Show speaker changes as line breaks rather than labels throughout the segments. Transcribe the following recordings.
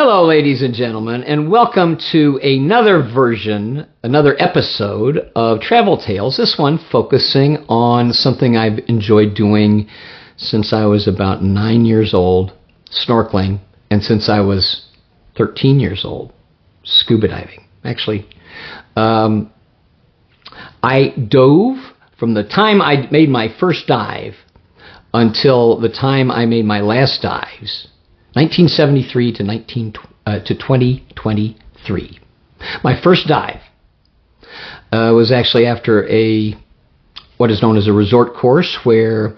Hello, ladies and gentlemen, and welcome to another episode of Travel Tales. This one focusing on something I've enjoyed doing since I was about 9 years old, snorkeling, and since I was 13 years old, scuba diving. Actually, I dove from the time I made my first dive until the time I made my last dives, 1973 to 2023. My first dive was actually after what is known as a resort course, where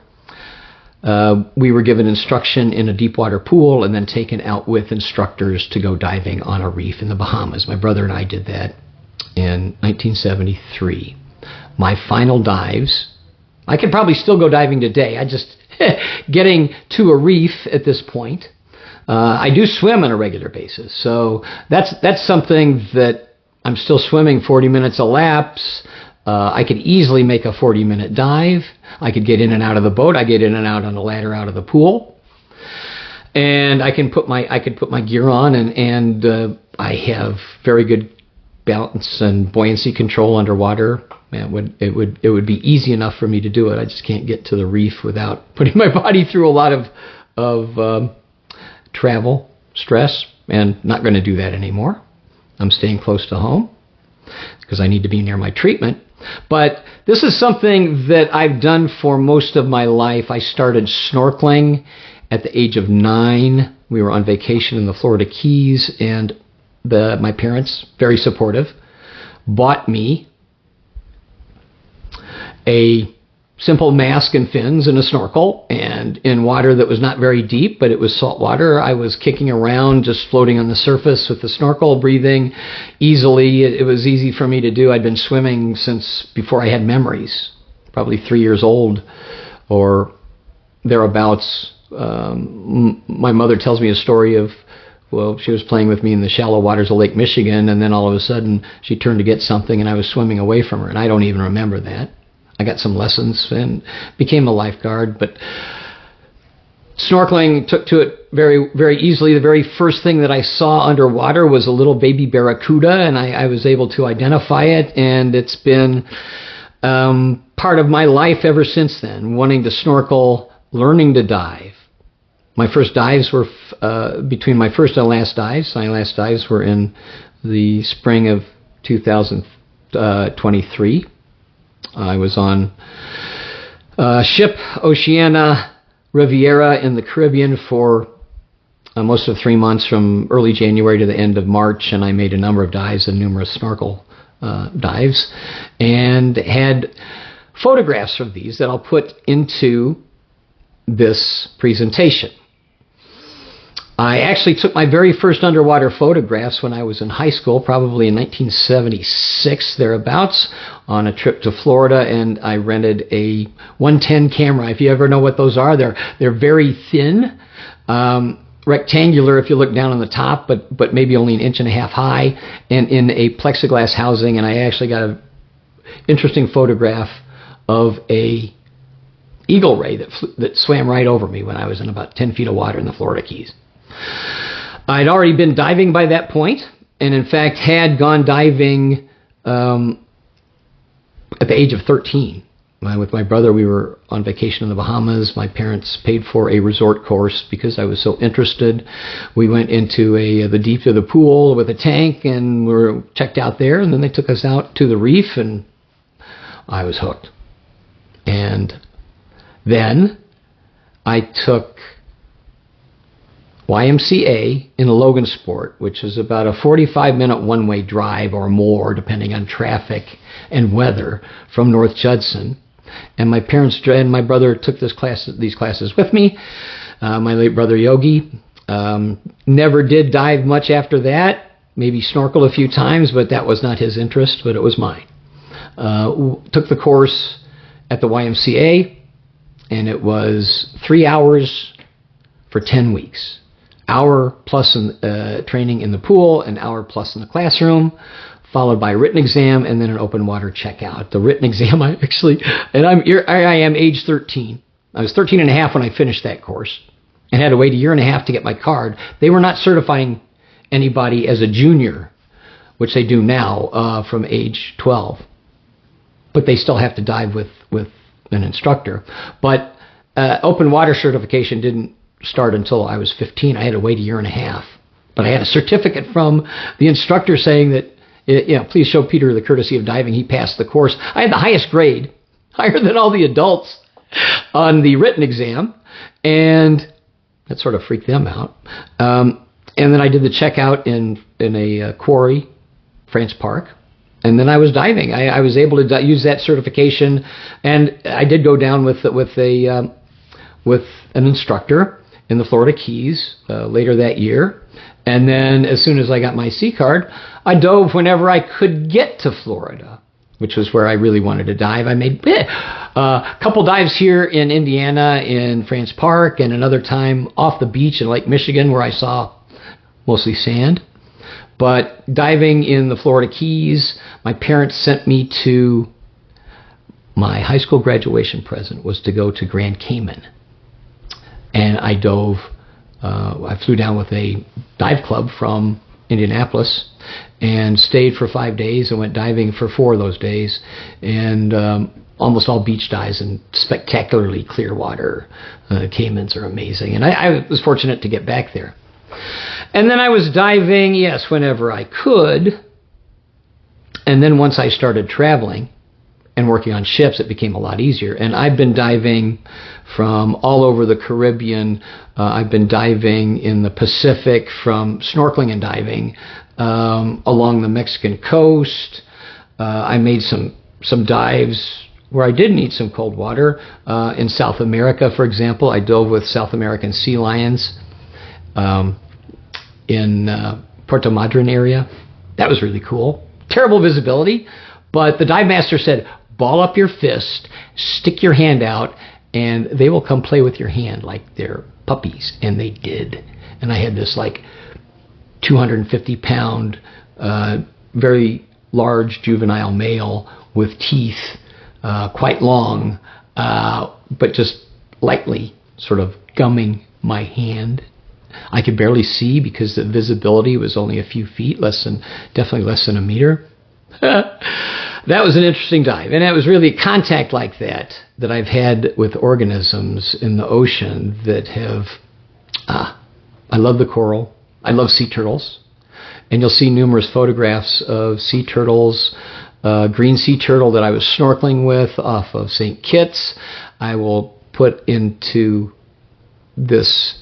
we were given instruction in a deep water pool and then taken out with instructors to go diving on a reef in the Bahamas. My brother and I did that in 1973. My final dives, I could probably still go diving today. I just getting to a reef at this point. I do swim on a regular basis, so that's something that I'm still swimming 40 minutes a lapse. I could easily make a 40-minute dive. I could get in and out of the boat. I get in and out on a ladder out of the pool, and I could put my gear on, and I have very good balance and buoyancy control underwater. It would be easy enough for me to do it. I just can't get to the reef without putting my body through a lot of travel stress, and not going to do that anymore. I'm staying close to home because I need to be near my treatment. But this is something that I've done for most of my life. I started snorkeling at the age of 9. We were on vacation in the Florida Keys, and my parents, very supportive, bought me a simple mask and fins and a snorkel, and in water that was not very deep, but it was salt water. I was kicking around, just floating on the surface with the snorkel, breathing easily. It was easy for me to do. I'd been swimming since before I had memories, probably 3 years old or thereabouts. My mother tells me a story of, well, she was playing with me in the shallow waters of Lake Michigan, and then all of a sudden she turned to get something and I was swimming away from her, and I don't even remember that. I got some lessons and became a lifeguard, but snorkeling took to it very, very easily. The very first thing that I saw underwater was a little baby barracuda, and I was able to identify it, and it's been part of my life ever since then, wanting to snorkel, learning to dive. My first dives were between my first and last dives. My last dives were in the spring of 2023. I was on ship Oceana Riviera in the Caribbean for most of 3 months, from early January to the end of March, and I made a number of dives and numerous snorkel dives, and had photographs of these that I'll put into this presentation. I actually took my very first underwater photographs when I was in high school, probably in 1976, thereabouts, on a trip to Florida, and I rented a 110 camera. If you ever know what those are, they're very thin, rectangular if you look down on the top, but maybe only 1.5 inches high, and in a plexiglass housing, and I actually got an interesting photograph of a eagle ray that swam right over me when I was in about 10 feet of water in the Florida Keys. I'd already been diving by that point, and in fact had gone diving at the age of 13. With my brother, we were on vacation in the Bahamas. My parents paid for a resort course because I was so interested. We went into the deep of the pool with a tank, and we were checked out there, and then they took us out to the reef, and I was hooked. And then I took YMCA in Logansport, which is about a 45-minute one-way drive or more, depending on traffic and weather, from North Judson. And my parents and my brother took these classes with me. My late brother Yogi never did dive much after that. Maybe snorkeled a few times, but that was not his interest, but it was mine. Took the course at the YMCA, and it was 3 hours for 10 weeks. Hour plus training in the pool, an hour plus in the classroom, followed by a written exam, and then an open water checkout. The written exam, I am age 13. I was 13 and a half when I finished that course, and had to wait 1.5 years to get my card. They were not certifying anybody as a junior, which they do now from age 12. But they still have to dive with an instructor. But open water certification didn't start until I was 15. I had to wait a year and a half. But I had a certificate from the instructor saying that, please show Peter the courtesy of diving. He passed the course. I had the highest grade, higher than all the adults on the written exam. And that sort of freaked them out. And then I did the checkout in a quarry, France Park. And then I was diving. I was able to use that certification, and I did go down with an instructor in the Florida Keys later that year. And then as soon as I got my C card, I dove whenever I could get to Florida, which was where I really wanted to dive. I made a couple dives here in Indiana in France Park, and another time off the beach in Lake Michigan where I saw mostly sand. But diving in the Florida Keys, my parents sent me to, my high school graduation present was to go to Grand Cayman. And I dove, I flew down with a dive club from Indianapolis and stayed for 5 days and went diving for 4 of those days. And almost all beach dives in spectacularly clear water. Caymans are amazing. And I was fortunate to get back there. And then I was diving, yes, whenever I could. And then once I started traveling and working on ships, it became a lot easier. And I've been diving from all over the Caribbean. I've been diving in the Pacific, from snorkeling and diving along the Mexican coast. I made some dives where I did need some cold water. In South America, for example, I dove with South American sea lions. In Puerto Madryn area. That was really cool. Terrible visibility, but the dive master said, ball up your fist, stick your hand out, and they will come play with your hand like they're puppies. And they did. And I had this like 250-pound, very large juvenile male with teeth, quite long, but just lightly sort of gumming my hand. I could barely see because the visibility was only a few feet, definitely less than a meter. That was an interesting dive. And it was really contact like that I've had with organisms in the ocean that have, I love the coral. I love sea turtles. And you'll see numerous photographs of sea turtles, green sea turtle that I was snorkeling with off of St. Kitts. I will put into this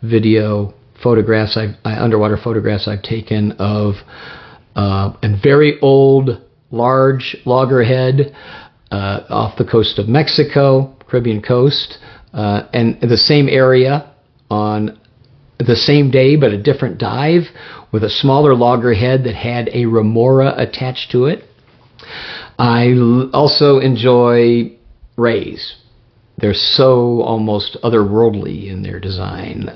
video photographs, underwater photographs I've taken of a very old, large loggerhead off the coast of Mexico, Caribbean coast, and the same area on the same day but a different dive with a smaller loggerhead that had a remora attached to it. I also enjoy rays. They're so almost otherworldly in their design,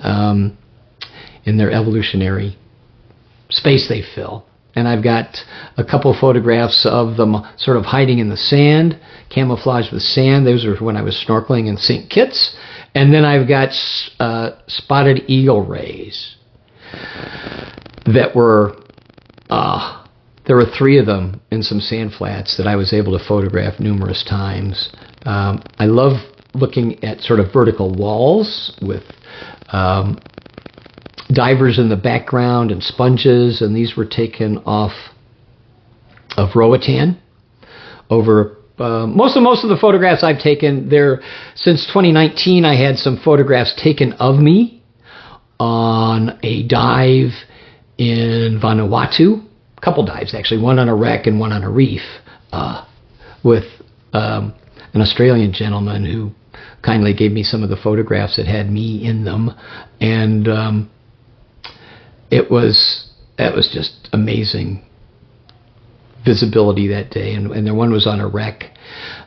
in their evolutionary space they fill. And I've got a couple photographs of them sort of hiding in the sand, camouflaged with sand. Those were when I was snorkeling in St. Kitts. And then I've got spotted eagle rays that were, there were 3 of them in some sand flats that I was able to photograph numerous times. I love looking at sort of vertical walls with divers in the background and sponges, and these were taken off of Roatan. Over most of the photographs I've taken there since 2019, I had some photographs taken of me on a dive in Vanuatu. A couple dives actually, one on a wreck and one on a reef, with an Australian gentleman who kindly gave me some of the photographs that had me in them, and that was just amazing visibility that day. And the one was on a wreck,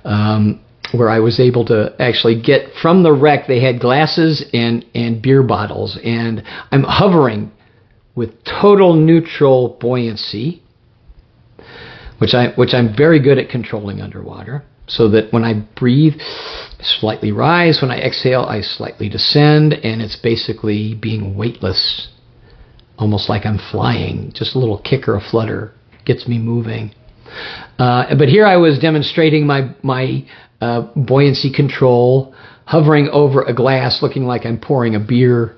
where I was able to actually get from the wreck. They had glasses and beer bottles, and I'm hovering with total neutral buoyancy, which I'm very good at controlling underwater, so that when I breathe, I slightly rise. When I exhale, I slightly descend, and it's basically being weightless almost like I'm flying. Just a little kick or a flutter gets me moving. But here I was demonstrating my buoyancy control, hovering over a glass, looking like I'm pouring a beer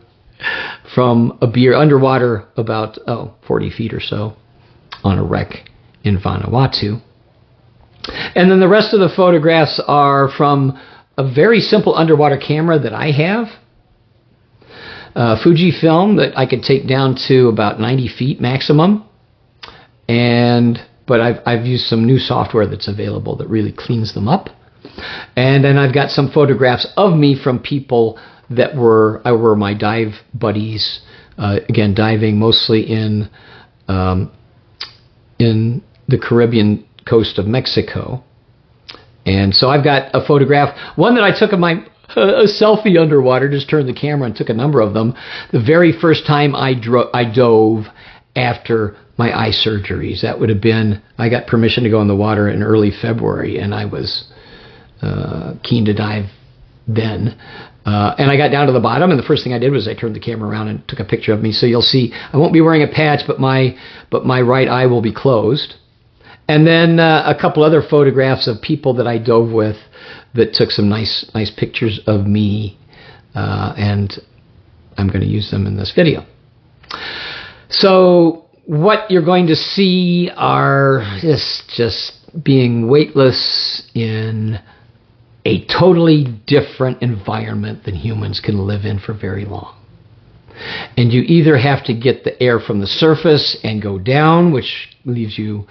from a beer underwater about 40 feet or so on a wreck in Vanuatu. And then the rest of the photographs are from a very simple underwater camera that I have. Fujifilm that I could take down to about 90 feet maximum. But I've used some new software that's available that really cleans them up. And then I've got some photographs of me from people that were my dive buddies. Again, diving mostly in the Caribbean coast of Mexico. And so I've got a photograph, one that I took of my a selfie underwater, just turned the camera and took a number of them. The very first time I dove after my eye surgeries. That would have been, I got permission to go in the water in early February, and I was keen to dive then. And I got down to the bottom, and the first thing I did was I turned the camera around and took a picture of me. So you'll see, I won't be wearing a patch, but my right eye will be closed. And then a couple other photographs of people that I dove with that took some nice pictures of me, and I'm going to use them in this video. So what you're going to see are just being weightless in a totally different environment than humans can live in for very long. And you either have to get the air from the surface and go down, which leaves you,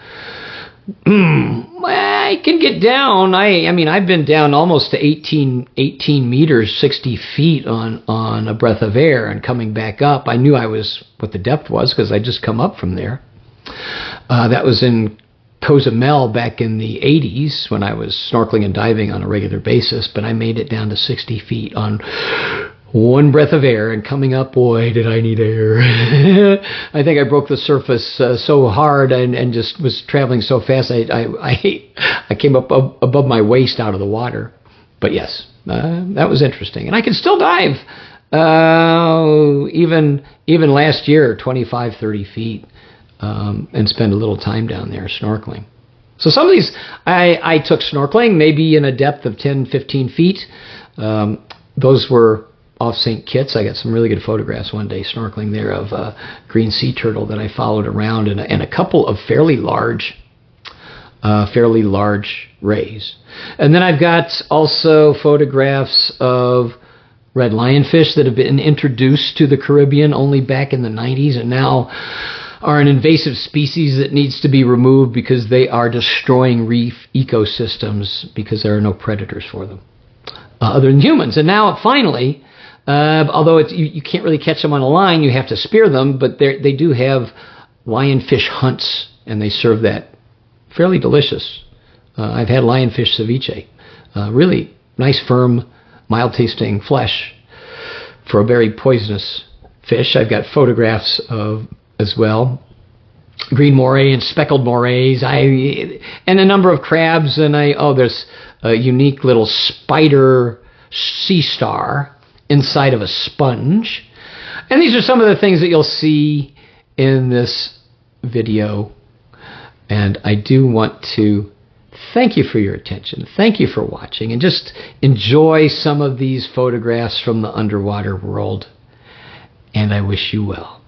I can get down. I mean, I've been down almost to 18 meters, 60 feet on a breath of air, and coming back up. I knew what the depth was because I just come up from there. That was in Cozumel back in the 80s when I was snorkeling and diving on a regular basis, but I made it down to 60 feet on one breath of air, and coming up, boy, did I need air. I think I broke the surface so hard and just was traveling so fast, I came up above my waist out of the water. But yes, that was interesting. And I can still dive, even last year, 25, 30 feet, and spend a little time down there snorkeling. So some of these, I took snorkeling, maybe in a depth of 10, 15 feet. Those were off St. Kitts. I got some really good photographs one day snorkeling there of a green sea turtle that I followed around, and a couple of fairly large rays. And then I've got also photographs of red lionfish that have been introduced to the Caribbean only back in the 90s, and now are an invasive species that needs to be removed because they are destroying reef ecosystems because there are no predators for them other than humans. And now finally, although you can't really catch them on a line, you have to spear them, but they do have lionfish hunts, and they serve that fairly delicious. I've had lionfish ceviche, really nice, firm, mild-tasting flesh for a very poisonous fish. I've got photographs of as well, green moray and speckled morays, and a number of crabs, and there's a unique little spider sea star inside of a sponge. And these are some of the things that you'll see in this video. And I do want to thank you for your attention. Thank you for watching, and just enjoy some of these photographs from the underwater world. And I wish you well.